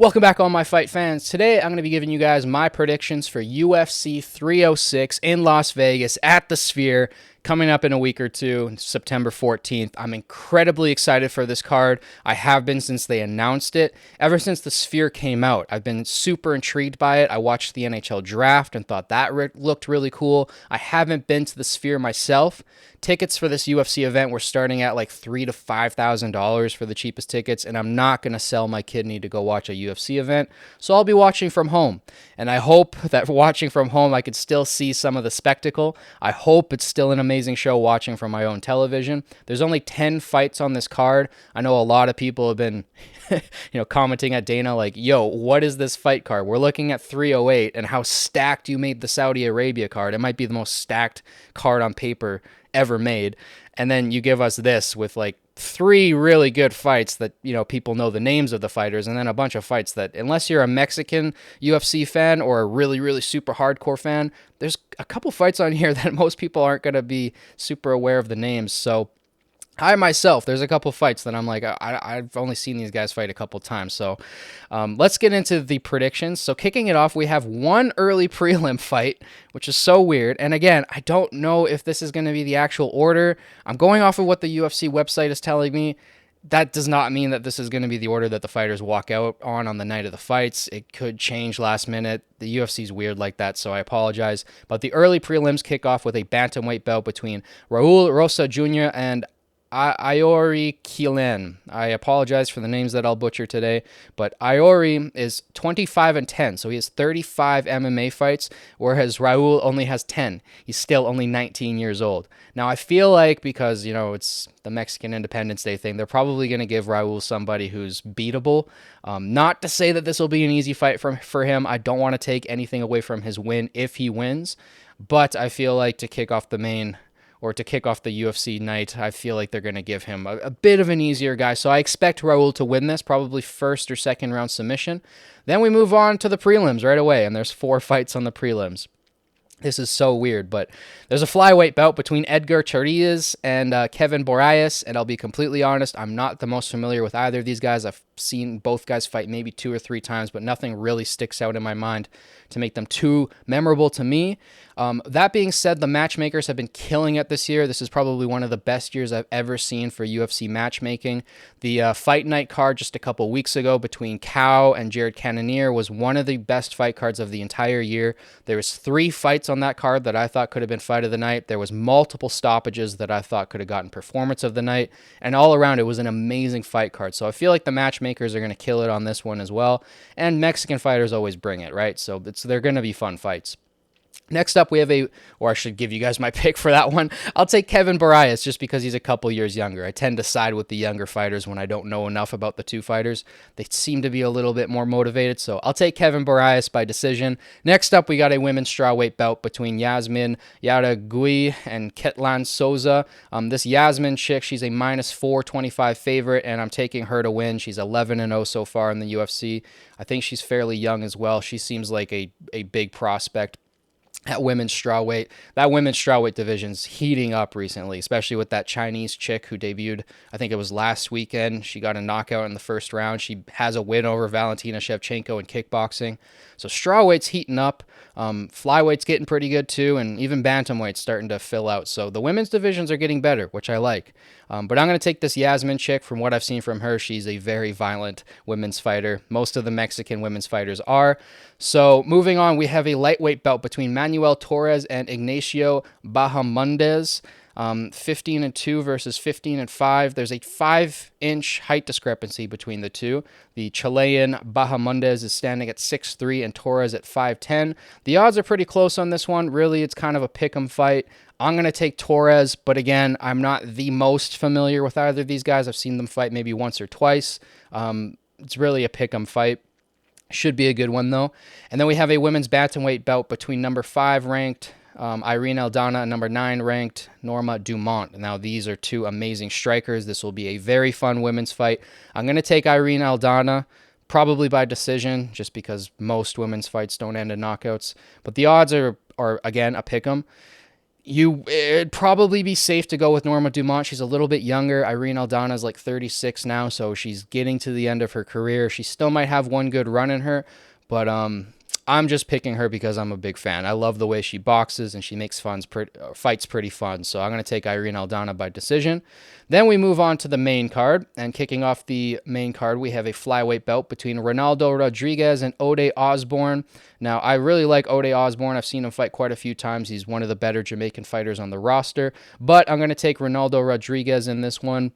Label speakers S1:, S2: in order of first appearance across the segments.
S1: Welcome back, all my fight fans. Today, I'm going to be giving you guys my predictions for UFC 306 in Las Vegas at the Sphere, coming up in a week or two, September 14th. I'm incredibly excited for this card. I have been since they announced it. Ever since the Sphere came out, I've been super intrigued by it. I watched the NHL draft and thought that looked really cool. I haven't been to the Sphere myself. Tickets for this UFC event were starting at like $3,000 to $5,000 for the cheapest tickets, and I'm not going to sell my kidney to go watch a UFC event, so I'll be watching from home. And I hope that watching from home, I could still see some of the spectacle. I hope it's still an amazing show watching from my own television. There's only 10 fights on this card. I know a lot of people have been commenting at Dana like, yo, what is this fight card? We're looking at 308 and how stacked you made the Saudi Arabia card. It might be the most stacked card on paper ever made. And then you give us this with like 3 really good fights that, people know the names of the fighters, and then a bunch of fights that, unless you're a Mexican UFC fan or a really, really super hardcore fan, there's a couple fights on here that most people aren't going to be super aware of the names. So I myself, there's a couple fights that I'm like, I've only seen these guys fight a couple times. So let's get into the predictions. So kicking it off, we have one early prelim fight, which is so weird. And again, I don't know if this is going to be the actual order. I'm going off of what the UFC website is telling me. That does not mean that this is going to be the order that the fighters walk out on the night of the fights. It could change last minute. The UFC is weird like that, so I apologize. But the early prelims kick off with a bantamweight bout between Raul Rosa Jr. and Iori Kilen. I apologize for the names that I'll butcher today, but Iori is 25-10, so he has 35 MMA fights, whereas Raul only has 10. He's still only 19 years old. Now, I feel like because, it's the Mexican Independence Day thing, they're probably going to give Raul somebody who's beatable. Not to say that this will be an easy fight for him. I don't want to take anything away from his win if he wins, but I feel like to kick off the UFC night, I feel like they're going to give him a bit of an easier guy. So I expect Raul to win this, probably first or second round submission. Then we move on to the prelims right away, and there's 4 fights on the prelims. This is so weird, but there's a flyweight bout between Edgar Chairez and Kevin Borjas, and I'll be completely honest, I'm not the most familiar with either of these guys. I've seen both guys fight maybe 2 or 3 times, but nothing really sticks out in my mind to make them too memorable to me. That being said, the matchmakers have been killing it this year. This is probably one of the best years I've ever seen for UFC matchmaking. The fight night card just a couple weeks ago between Cow and Jared Cannonier was one of the best fight cards of the entire year. There was 3 fights on that card that I thought could have been fight of the night. There was multiple stoppages that I thought could have gotten performance of the night, and all around it was an amazing fight card. So I feel like the matchmakers are going to kill it on this one as well, and Mexican fighters always bring it, right? So they're going to be fun fights. Next up, we have or I should give you guys my pick for that one. I'll take Kevin Borjas just because he's a couple years younger. I tend to side with the younger fighters when I don't know enough about the 2 fighters. They seem to be a little bit more motivated, so I'll take Kevin Borjas by decision. Next up, we got a women's strawweight bout between Yasmin Yaragui and Ketlan Souza. This Yasmin chick, she's a minus 425 favorite, and I'm taking her to win. She's 11-0 so far in the UFC. I think she's fairly young as well. She seems like a big prospect at women's strawweight. That women's strawweight division's heating up recently, especially with that Chinese chick who debuted, I think it was last weekend. She got a knockout in the first round. She has a win over Valentina Shevchenko in kickboxing. So strawweight's heating up. Flyweight's getting pretty good too, and even bantamweight's starting to fill out. So the women's divisions are getting better, which I like. But I'm going to take this Yasmin chick. From what I've seen from her, she's a very violent women's fighter. Most of the Mexican women's fighters are. So moving on, we have a lightweight bout between Manuel Torres and Ignacio Bahamondes. 15-2 versus 15-5. There's a 5-inch height discrepancy between the two. The Chilean Bahamondes is standing at 6'3" and Torres at 5'10". The odds are pretty close on this one. Really, it's kind of a pick'em fight. I'm going to take Torres, but again, I'm not the most familiar with either of these guys. I've seen them fight maybe once or twice. It's really a pick'em fight. Should be a good one, though. And then we have a women's bantamweight bout between number 5 ranked Irene Aldana and number 9 ranked Norma Dumont. Now, these are 2 amazing strikers. This will be a very fun women's fight. I'm going to take Irene Aldana, probably by decision, just because most women's fights don't end in knockouts. But the odds are again, a pick'em. It'd probably be safe to go with Norma Dumont. She's a little bit younger. Irene Aldana is like 36 now, so she's getting to the end of her career. She still might have one good run in her, but I'm just picking her because I'm a big fan. I love the way she boxes and she makes fights pretty fun. So I'm going to take Irene Aldana by decision. Then we move on to the main card, and kicking off the main card, we have a flyweight bout between Ronaldo Rodriguez and Ode Osborne. Now, I really like Ode Osborne. I've seen him fight quite a few times. He's one of the better Jamaican fighters on the roster, but I'm going to take Ronaldo Rodriguez in this one.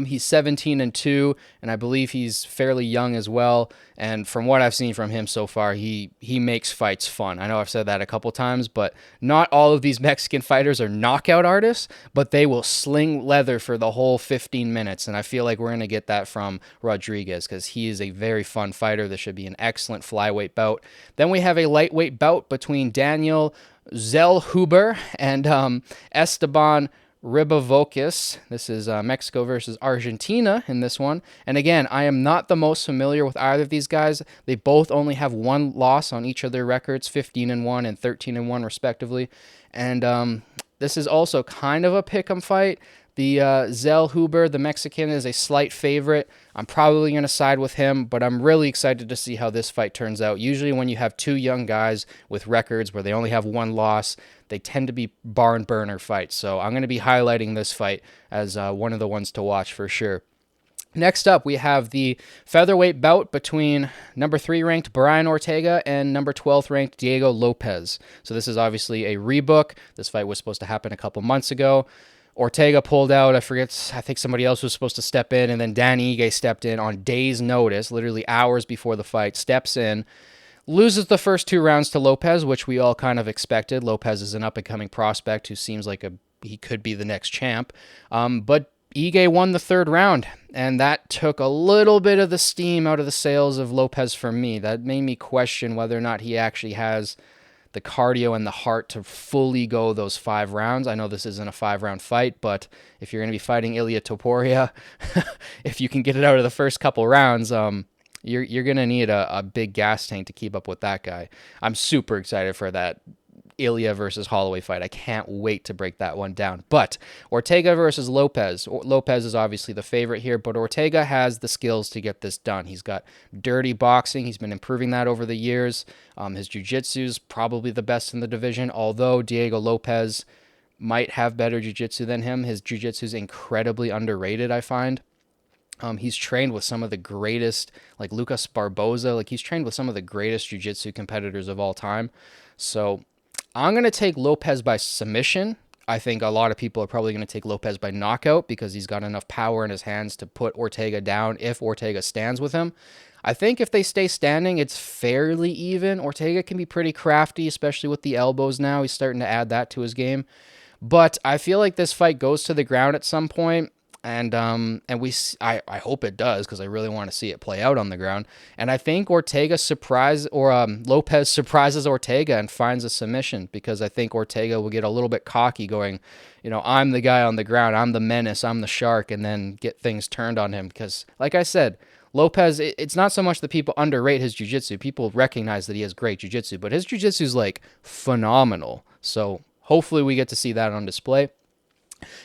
S1: He's 17-2, and I believe he's fairly young as well. And from what I've seen from him so far, he makes fights fun. I know I've said that a couple times, but not all of these Mexican fighters are knockout artists, but they will sling leather for the whole 15 minutes. And I feel like we're going to get that from Rodriguez because he is a very fun fighter. This should be an excellent flyweight bout. Then we have a lightweight bout between Daniel Zellhuber and Esteban Ribavocas. This is Mexico versus Argentina in this one. And again, I am not the most familiar with either of these guys. They both only have one loss on each of their records, 15-1 and 13-1 respectively. And this is also kind of a pick'em fight. The Zellhuber, the Mexican, is a slight favorite. I'm probably going to side with him, but I'm really excited to see how this fight turns out. Usually when you have two young guys with records where they only have one loss, they tend to be barn burner fights. So I'm going to be highlighting this fight as one of the ones to watch for sure. Next up, we have the featherweight bout between number 3 ranked Brian Ortega and number 12th ranked Diego Lopez. So this is obviously a rebook. This fight was supposed to happen a couple months ago. Ortega pulled out. I think somebody else was supposed to step in, and then Dan Ige stepped in on days' notice, literally hours before the fight, steps in, loses the first 2 rounds to Lopez, which we all kind of expected. Lopez is an up-and-coming prospect who seems like he could be the next champ. But Ige won the 3rd round, and that took a little bit of the steam out of the sails of Lopez for me. That made me question whether or not he actually has the cardio and the heart to fully go those 5 rounds. I know this isn't a 5-round fight, but if you're going to be fighting Ilia Topuria, if you can get it out of the first couple rounds, you're going to need a big gas tank to keep up with that guy. I'm super excited for that Ilia versus Holloway fight. I can't wait to break that one down. But Ortega versus Lopez. Lopez is obviously the favorite here, but Ortega has the skills to get this done. He's got dirty boxing. He's been improving that over the years. His jiu-jitsu is probably the best in the division, although Diego Lopez might have better jiu-jitsu than him. His jiu-jitsu is incredibly underrated, I find. He's trained with some of the greatest, like Lucas Barboza. Like, he's trained with some of the greatest jiu-jitsu competitors of all time. So I'm going to take Lopez by submission. I think a lot of people are probably going to take Lopez by knockout because he's got enough power in his hands to put Ortega down if Ortega stands with him. I think if they stay standing, it's fairly even. Ortega can be pretty crafty, especially with the elbows now. He's starting to add that to his game. But I feel like this fight goes to the ground at some point. And I hope it does because I really want to see it play out on the ground. And I think Lopez surprises Ortega and finds a submission because I think Ortega will get a little bit cocky going, I'm the guy on the ground, I'm the menace, I'm the shark, and then get things turned on him. Because like I said, Lopez, it's not so much that people underrate his jiu-jitsu. People recognize that he has great jiu-jitsu, but his jiu-jitsu is like phenomenal. So hopefully we get to see that on display.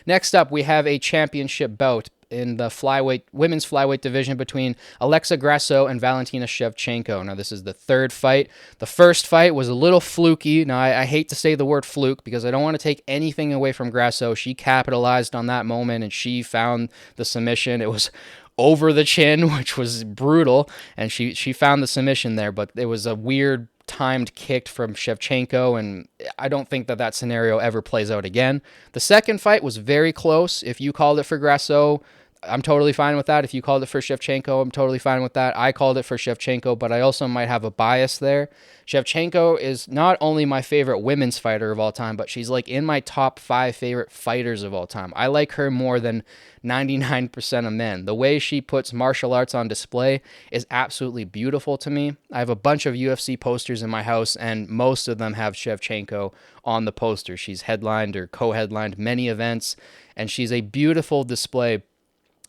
S1: Next up, we have a championship bout in the women's flyweight division between Alexa Grasso and Valentina Shevchenko. Now, this is the 3rd fight. The first fight was a little fluky. Now, I hate to say the word fluke because I don't want to take anything away from Grasso. She capitalized on that moment, and she found the submission. It was over the chin, which was brutal, and she found the submission there, but it was a weird timed kick from Shevchenko, and I don't think that scenario ever plays out again. The second fight was very close. If you called it for Grasso, I'm totally fine with that. If you called it for Shevchenko, I'm totally fine with that. I called it for Shevchenko, but I also might have a bias there. Shevchenko is not only my favorite women's fighter of all time, but she's like in my top 5 favorite fighters of all time. I like her more than 99% of men. The way she puts martial arts on display is absolutely beautiful to me. I have a bunch of UFC posters in my house, and most of them have Shevchenko on the poster. She's headlined or co-headlined many events, and she's a beautiful display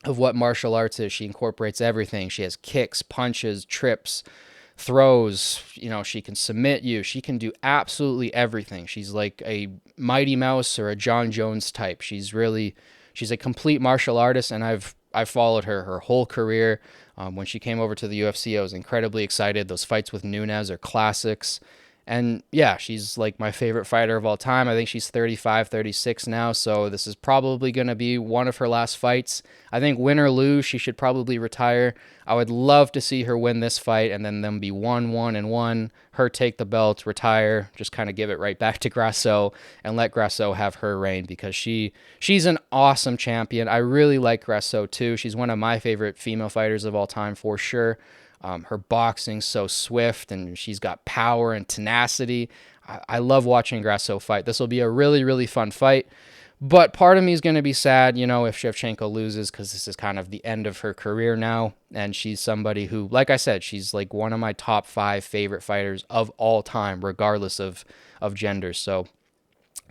S1: of what martial arts is. She incorporates everything. She has kicks, punches, trips, throws, she can submit you. She can do absolutely everything. She's like a Mighty Mouse or a John Jones type. She's a complete martial artist, and I've followed her whole career. When she came over to the UFC, I was incredibly excited. Those fights with Nunes are classics. And yeah, she's like my favorite fighter of all time. I think she's 35, 36 now, so this is probably going to be one of her last fights. I think win or lose, she should probably retire. I would love to see her win this fight and then them be 1-1-1, her take the belt, retire, just kind of give it right back to Grasso and let Grasso have her reign, because she's an awesome champion. I really like Grasso too. She's one of my favorite female fighters of all time for sure. Her boxing's so swift, and she's got power and tenacity. I love watching Grasso fight. This will be a really, really fun fight. But part of me is going to be sad, if Shevchenko loses, because this is kind of the end of her career now. And she's somebody who, like I said, she's like one of my top 5 favorite fighters of all time, regardless of gender. So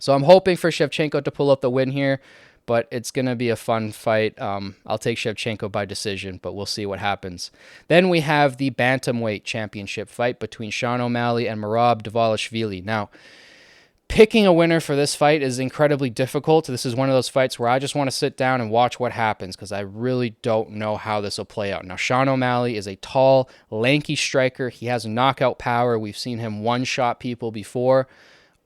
S1: I'm hoping for Shevchenko to pull up the win here, but it's going to be a fun fight. I'll take Shevchenko by decision, but we'll see what happens. Then we have the bantamweight championship fight between Sean O'Malley and Merab Dvalishvili. Now, picking a winner for this fight is incredibly difficult. This is one of those fights where I just want to sit down and watch what happens, because I really don't know how this will play out. Now, Sean O'Malley is a tall, lanky striker. He has knockout power. We've seen him one-shot people before.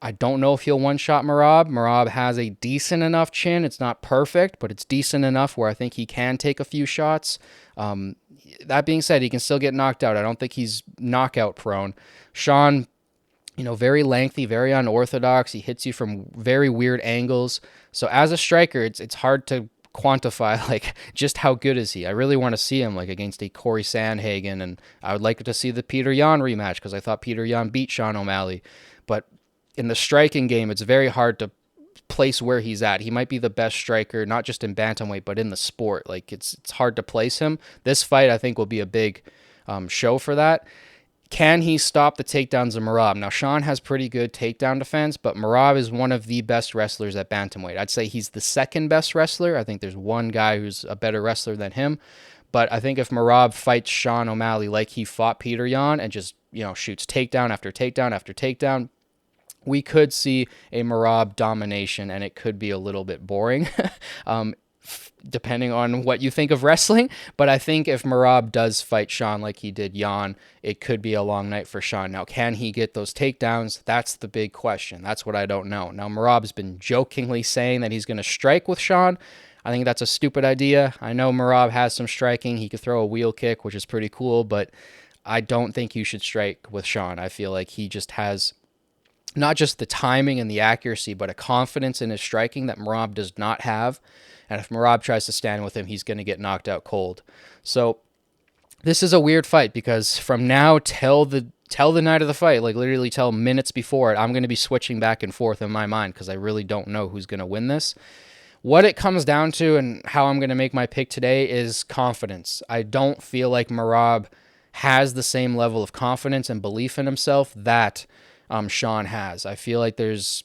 S1: I don't know if he'll one-shot Merab. Merab has a decent enough chin. It's not perfect, but it's decent enough where I think he can take a few shots. That being said, he can still get knocked out. I don't think he's knockout prone. Sean, very lengthy, very unorthodox. He hits you from very weird angles. So as a striker, it's hard to quantify like just how good is he. I really want to see him like against a Corey Sandhagen, and I would like to see the Peter Yan rematch, because I thought Peter Yan beat Sean O'Malley. But in the striking game, it's very hard to place where he's at. He might be the best striker, not just in bantamweight, but in the sport. Like it's hard to place him. This fight, I think, will be a big show for that. Can he stop the takedowns of Merab? Now, Sean has pretty good takedown defense, but Merab is one of the best wrestlers at bantamweight. I'd say he's the second best wrestler. I think there's one guy who's a better wrestler than him. But I think if Merab fights Sean O'Malley like he fought Peter Yan and just, shoots takedown after takedown after takedown, we could see a Merab domination, and it could be a little bit boring, depending on what you think of wrestling. But I think if Merab does fight Sean like he did Yan, it could be a long night for Sean. Now, can he get those takedowns? That's the big question. That's what I don't know. Now, Merab's been jokingly saying that he's going to strike with Sean. I think that's a stupid idea. I know Merab has some striking. He could throw a wheel kick, which is pretty cool, but I don't think you should strike with Sean. I feel like he just has not just the timing and the accuracy, but a confidence in his striking that Merab does not have. And if Merab tries to stand with him, he's going to get knocked out cold. So this is a weird fight, because from now till the night of the fight, like literally till minutes before it, I'm going to be switching back and forth in my mind, because I really don't know who's going to win this. What it comes down to and how I'm going to make my pick today is confidence. I don't feel like Merab has the same level of confidence and belief in himself that Sean has. I feel like there's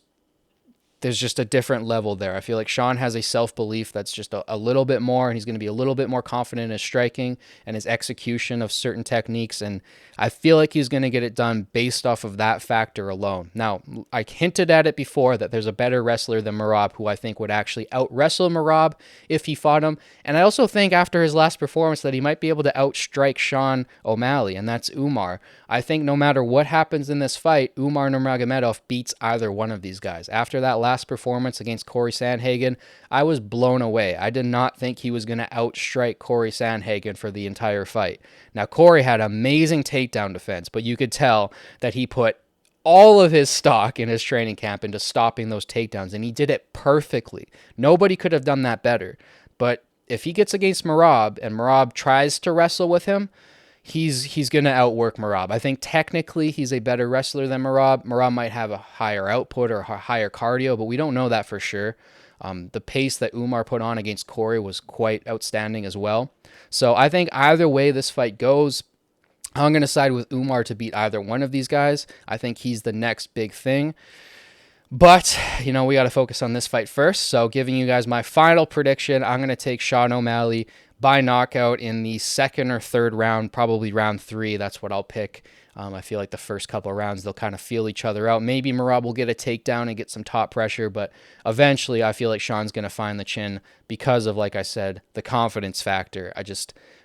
S1: just a different level there. I feel like Sean has a self-belief that's just a little bit more, and he's going to be a little bit more confident in his striking and his execution of certain techniques, and I feel like he's going to get it done based off of that factor alone. Now, I hinted at it before that there's a better wrestler than Merab who I think would actually out-wrestle Merab if he fought him, and I also think after his last performance that he might be able to outstrike Sean O'Malley, and that's Umar. I think no matter what happens in this fight, Umar Nurmagomedov beats either one of these guys. After that last performance against Corey Sandhagen, I was blown away. I did not think he was going to outstrike Corey Sandhagen for the entire fight. Now, Corey had amazing takedown defense, but you could tell that he put all of his stock in his training camp into stopping those takedowns, and he did it perfectly. Nobody could have done that better. But if he gets against Merab and Merab tries to wrestle with him, he's going to outwork Merab. I think technically he's a better wrestler than Merab. Merab might have a higher output or higher cardio, but we don't know that for sure. The pace that Umar put on against Corey was quite outstanding as well. So I think either way this fight goes, I'm going to side with Umar to beat either one of these guys. I think he's the next big thing. But, you know, we got to focus on this fight first. So, giving you guys my final prediction, I'm going to take Sean O'Malley by knockout in the second or third round, probably round 3. That's what I'll pick. I feel like the first couple of rounds, they'll kind of feel each other out. Maybe Merab will get a takedown and get some top pressure, but eventually I feel like Sean's going to find the chin because of, like I said, the confidence factor.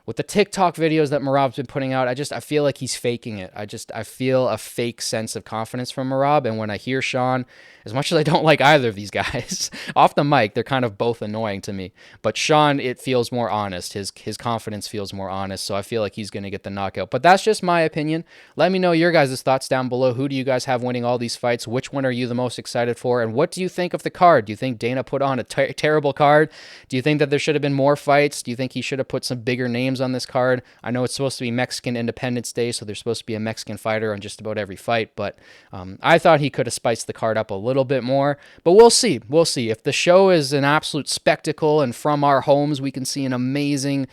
S1: With the TikTok videos that Merab's been putting out, I feel like he's faking it. I feel a fake sense of confidence from Merab. And when I hear Sean, as much as I don't like either of these guys, off the mic, they're kind of both annoying to me. But Sean, it feels more honest. His confidence feels more honest. So I feel like he's going to get the knockout. But that's just my opinion. Let me know your guys' thoughts down below. Who do you guys have winning all these fights? Which one are you the most excited for? And what do you think of the card? Do you think Dana put on a terrible card? Do you think that there should have been more fights? Do you think he should have put some bigger names on this card? I know it's supposed to be Mexican Independence Day, so there's supposed to be a Mexican fighter on just about every fight, but I thought he could have spiced the card up a little bit more, but we'll see. We'll see. If the show is an absolute spectacle and from our homes we can see an amazing,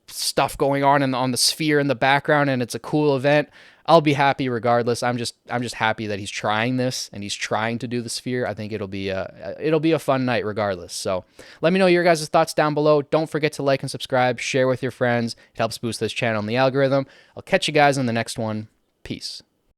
S1: stuff going on the sphere in the background and it's a cool event, I'll be happy regardless. I'm just happy that he's trying this and he's trying to do the sphere. I think it'll be a fun night regardless. So let me know your guys' thoughts down below. Don't forget to like and subscribe, share with your friends. It helps boost this channel and the algorithm. I'll catch you guys in the next one. Peace.